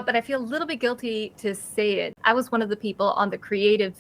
but I feel a little bit guilty to say it. I was one of the people on the creative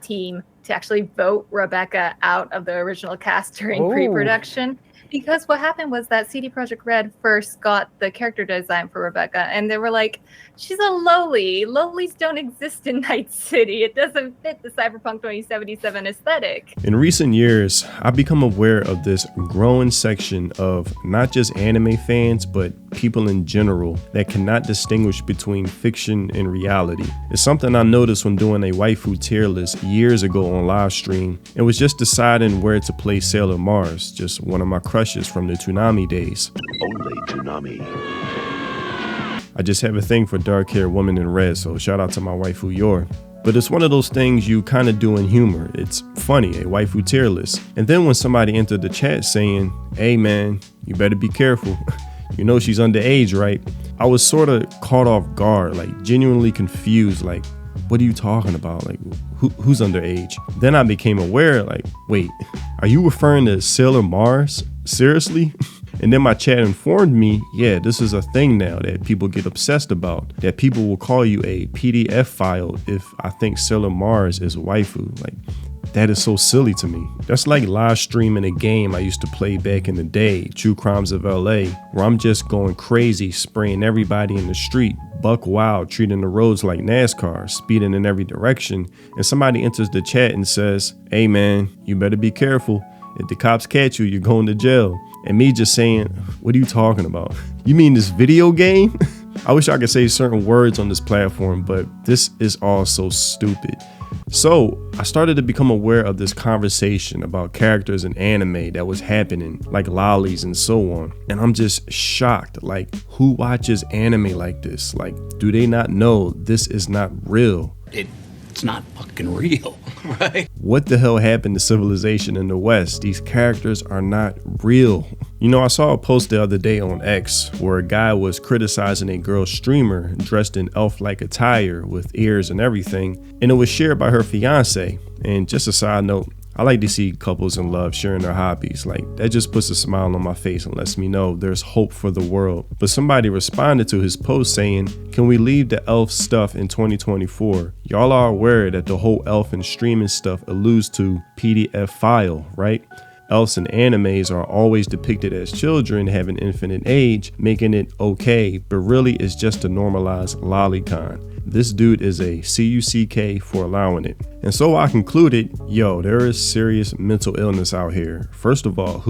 team to actually vote Rebecca out of the original cast during pre-production. Because what happened was that CD Projekt Red first got the character design for Rebecca, and they were like, she's a lowly. Lowlies don't exist in Night City. It doesn't fit the Cyberpunk 2077 aesthetic. In recent years, I've become aware of this growing section of not just anime fans, but people in general that cannot distinguish between fiction and reality. It's something I noticed when doing a waifu tier list years ago on live stream. It was just deciding where to place Sailor Mars, just one of my crushes from the Toonami days. Only Toonami. I just have a thing for dark-haired women in red, so shout out to my waifu Yor. But it's one of those things you kind of do in humor. It's funny, a waifu tier list. And then when somebody entered the chat saying, hey man, you better be careful. You know she's underage, right? I was sort of caught off guard, like genuinely confused, like, what are you talking about? Like, who's underage? Then I became aware, like, wait, are you referring to Sailor Mars? Seriously? And then my chat informed me, yeah, this is a thing now that people get obsessed about, that people will call you a PDF file if I think Sailor Mars is a waifu. Like, that is so silly to me. That's like live streaming a game I used to play back in the day, True Crimes of LA, where I'm just going crazy, spraying everybody in the street, buck wild, treating the roads like NASCAR, speeding in every direction, and somebody enters the chat and says, hey man, you better be careful. If the cops catch you, you're going to jail. And me just saying, what are you talking about? You mean this video game? I wish I could say certain words on this platform, but this is all so stupid. So I started to become aware of this conversation about characters in anime that was happening, like lollies and so on. And I'm just shocked, like, who watches anime like this? Like, do they not know this is not real? It's not fucking real, right? What the hell happened to civilization in the West? These characters are not real. You know, I saw a post the other day on X where a guy was criticizing a girl streamer dressed in elf-like attire with ears and everything, and it was shared by her fiance. And just a side note, I like to see couples in love sharing their hobbies. Like, that just puts a smile on my face and lets me know there's hope for the world. But somebody responded to his post saying, can we leave the elf stuff in 2024? Y'all are aware that the whole elf and streaming stuff alludes to PDF file, right? Elves in animes are always depicted as children having infinite age, making it okay, but really it's just a normalized lolicon. This dude is a CUCK for allowing it. And so I concluded, yo, there is serious mental illness out here. First of all,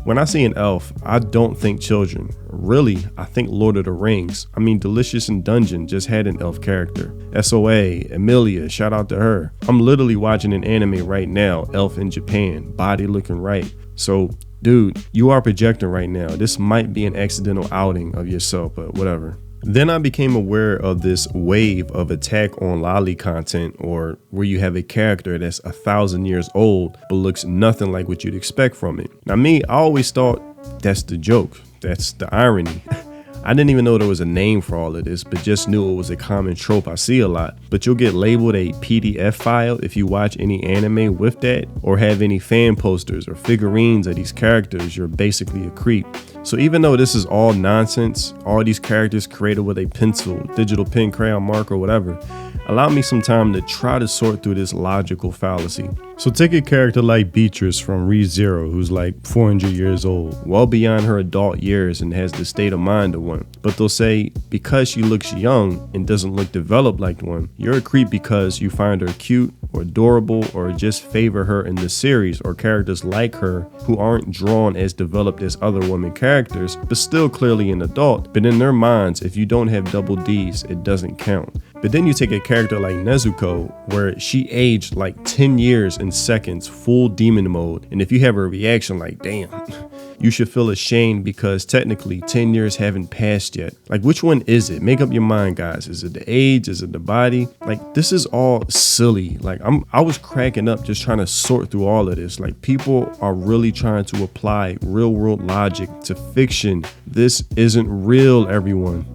when I see an elf, I don't think children. Really, I think Lord of the Rings. I mean, Delicious in Dungeon just had an elf character. SOA, Emilia, shout out to her. I'm literally watching an anime right now, Elf in Japan, body looking right. So, dude, you are projecting right now. This might be an accidental outing of yourself, but whatever. Then I became aware of this wave of attack on lolly content, or where you have a character that's 1,000 years old but looks nothing like what you'd expect from it. Now me, I always thought that's the joke, that's the irony. I didn't even know there was a name for all of this, but just knew it was a common trope I see a lot. But you'll get labeled a PDF file if you watch any anime with that, or have any fan posters or figurines of these characters, you're basically a creep. So even though this is all nonsense, all these characters created with a pencil, digital pen, crayon, marker, whatever, allow me some time to try to sort through this logical fallacy. So take a character like Beatrice from ReZero, who's like 400 years old, well beyond her adult years and has the state of mind of one. But they'll say, because she looks young and doesn't look developed like one, you're a creep because you find her cute or adorable, or just favor her in the series, or characters like her who aren't drawn as developed as other women characters, but still clearly an adult. But in their minds, if you don't have double D's, it doesn't count. But then you take a character like Nezuko, where she aged like 10 years in seconds, full demon mode, and if you have a reaction like, damn, you should feel ashamed because technically 10 years haven't passed yet. Like, which one is it? Make up your mind, guys. Is it the age? Is it the body? Like, this is all silly. Like, I was cracking up just trying to sort through all of this. Like, people are really trying to apply real world logic to fiction. This isn't real, everyone.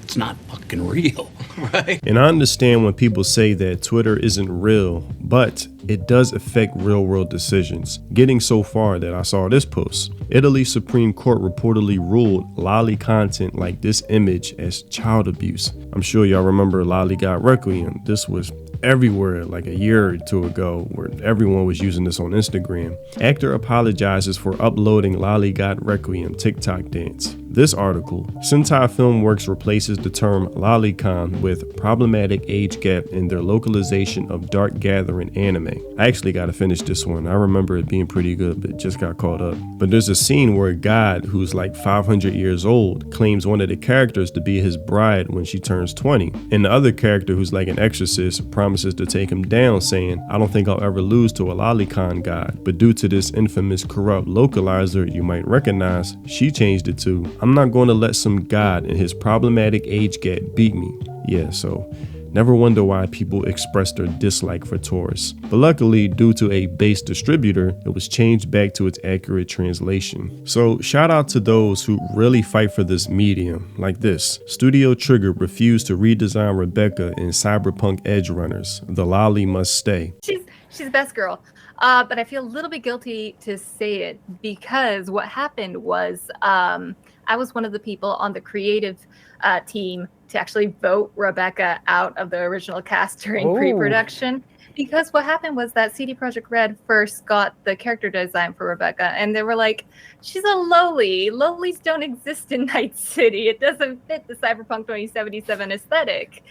It's not fucking real, right? And I understand when people say that Twitter isn't real, but it does affect real world decisions. Getting so far that I saw this post. Italy's Supreme Court reportedly ruled lolly content like this image as child abuse. I'm sure y'all remember Lolly God Requiem. This was everywhere like a year or two ago, where everyone was using this on Instagram. Actor apologizes for uploading Lolly God Requiem TikTok dance. This article, Sentai Filmworks replaces the term lolicon with problematic age gap in their localization of Dark Gathering anime. I actually got to finish this one. I remember it being pretty good, but just got caught up. But there's a scene where a god who's like 500 years old claims one of the characters to be his bride when she turns 20. And the other character, who's like an exorcist, promises to take him down, saying, "I don't think I'll ever lose to a lolicon god." But due to this infamous corrupt localizer you might recognize, she changed it to, "I'm not going to let some god in his problematic age gap beat me." Yeah, so never wonder why people express their dislike for Taurus. But luckily, due to a base distributor, it was changed back to its accurate translation. So shout out to those who really fight for this medium, like this. Studio Trigger refused to redesign Rebecca in Cyberpunk Edge Runners. The lolly must stay. She's the best girl. But I feel a little bit guilty to say it, because what happened was I was one of the people on the creative team to actually vote Rebecca out of the original cast during pre-production. Because what happened was that CD Projekt Red first got the character design for Rebecca, and they were like, she's a loli. Lolis don't exist in Night City. It doesn't fit the Cyberpunk 2077 aesthetic.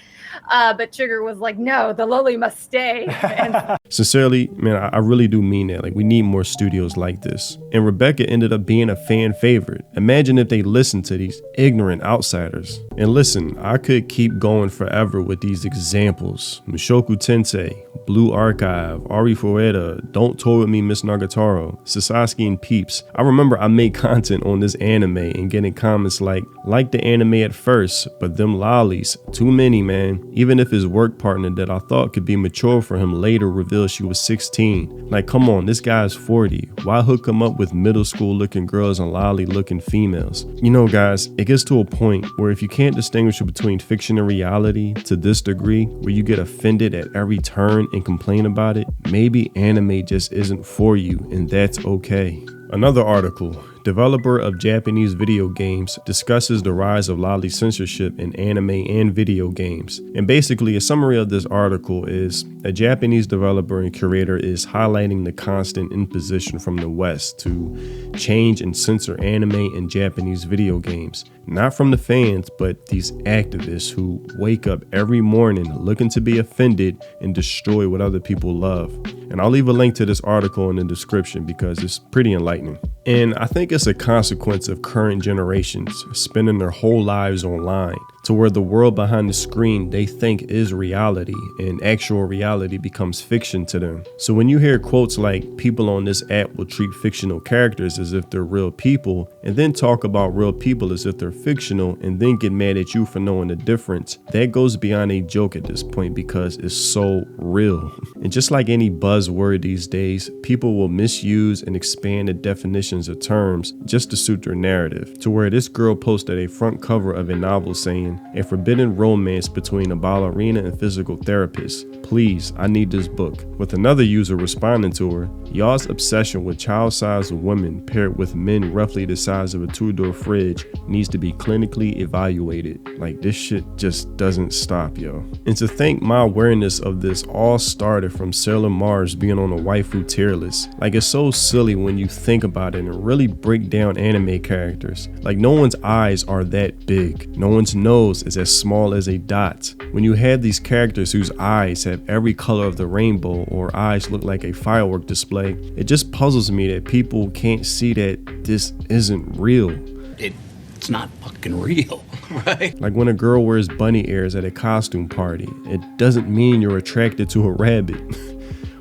But Trigger was like, no, the loli must stay. And Sincerely, man, I really do mean that. Like, we need more studios like this. And Rebecca ended up being a fan favorite. Imagine if they listened to these ignorant outsiders. And listen, I could keep going forever with these examples. Mushoku Tensei, Blue Archive, Ari Fueda, Don't Toy With Me, Miss Nagatoro, Sasaki and Peeps. I remember I made content on this anime and getting comments like the anime at first, but them lollies, too many, man. Even if his work partner that I thought could be mature for him later revealed she was 16. Like, come on, this guy's 40. Why hook him up with middle school looking girls and lolly looking females? You know, guys, it gets to a point where if you can't distinguish between fiction and reality to this degree, where you get offended at every turn and complain about it, maybe anime just isn't for you, and that's okay. Another article, developer of Japanese video games discusses the rise of lolly censorship in anime and video games. And basically, a summary of this article is a Japanese developer and curator is highlighting the constant imposition from the West to change and censor anime and Japanese video games. Not from the fans, but these activists who wake up every morning looking to be offended and destroy what other people love. And I'll leave a link to this article in the description because it's pretty enlightening. And I think it's a consequence of current generations spending their whole lives online, to where the world behind the screen they think is reality and actual reality becomes fiction to them. So when you hear quotes like, people on this app will treat fictional characters as if they're real people and then talk about real people as if they're fictional and then get mad at you for knowing the difference, that goes beyond a joke at this point because it's so real. And just like any buzzword these days, people will misuse and expand the definitions of terms just to suit their narrative, to where this girl posted a front cover of a novel saying, "A forbidden romance between a ballerina and physical therapist. Please, I need this book." With another user responding to her, "Y'all's obsession with child-sized women paired with men roughly the size of a two-door fridge needs to be clinically evaluated." Like, this shit just doesn't stop, yo. And to think my awareness of this all started from Sailor Mars being on a waifu tier list. Like, it's so silly when you think about it and really break down anime characters. Like, no one's eyes are that big. No one's nose is as small as a dot. When you have these characters whose eyes have every color of the rainbow or eyes look like a firework display, it just puzzles me that people can't see that this isn't real. It's not fucking real, right? Like when a girl wears bunny ears at a costume party, it doesn't mean you're attracted to a rabbit.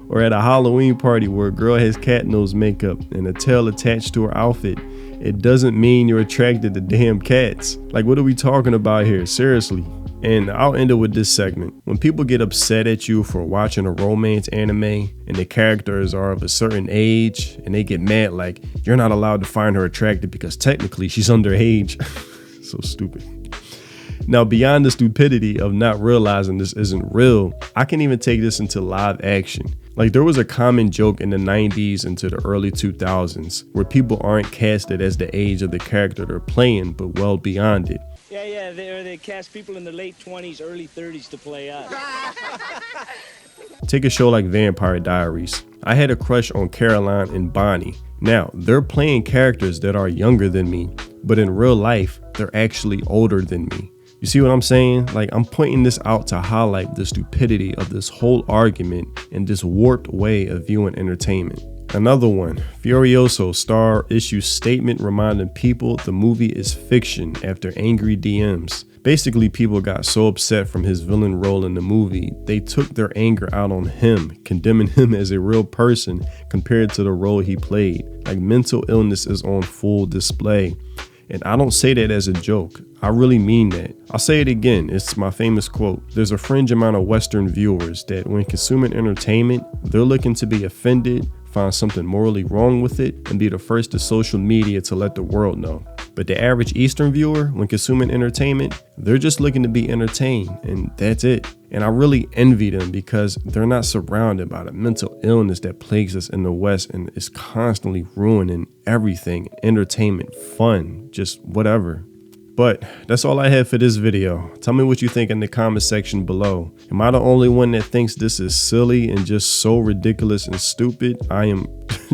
Or at a Halloween party where a girl has cat nose makeup and a tail attached to her outfit, it doesn't mean you're attracted to damn cats. Like, what are we talking about here? Seriously. And I'll end it with this segment. When people get upset at you for watching a romance anime and the characters are of a certain age and they get mad like, you're not allowed to find her attractive because technically she's underage. So stupid. Now, beyond the stupidity of not realizing this isn't real, I can even take this into live action. Like, there was a common joke in the 90s into the early 2000s where people aren't casted as the age of the character they're playing, but well beyond it. Yeah, they cast people in the late 20s, early 30s to play us. Take a show like Vampire Diaries. I had a crush on Caroline and Bonnie. Now, they're playing characters that are younger than me, but in real life, they're actually older than me. You see what I'm saying? Like, I'm pointing this out to highlight the stupidity of this whole argument and this warped way of viewing entertainment. Another one, Furioso star issues statement reminding people the movie is fiction after angry DMs. Basically, people got so upset from his villain role in the movie, they took their anger out on him, condemning him as a real person compared to the role he played. Like, mental illness is on full display. And I don't say that as a joke. I really mean that. I'll say it again. It's my famous quote. There's a fringe amount of Western viewers that when consuming entertainment, they're looking to be offended, find something morally wrong with it, and be the first to social media to let the world know. But the average Eastern viewer, when consuming entertainment, they're just looking to be entertained, and that's it. And I really envy them because they're not surrounded by the mental illness that plagues us in the West and is constantly ruining everything, entertainment, fun, just whatever. But that's all I have for this video. Tell me what you think in the comment section below. Am I the only one that thinks this is silly and just so ridiculous and stupid? I am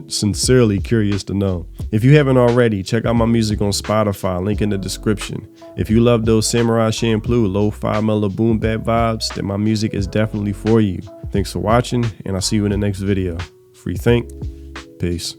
sincerely curious to know. If you haven't already, check out my music on Spotify, link in the description. If you love those Samurai Champloo lo-fi mellow boom bap vibes, then my music is definitely for you. Thanks for watching, and I'll see you in the next video. Free think. Peace.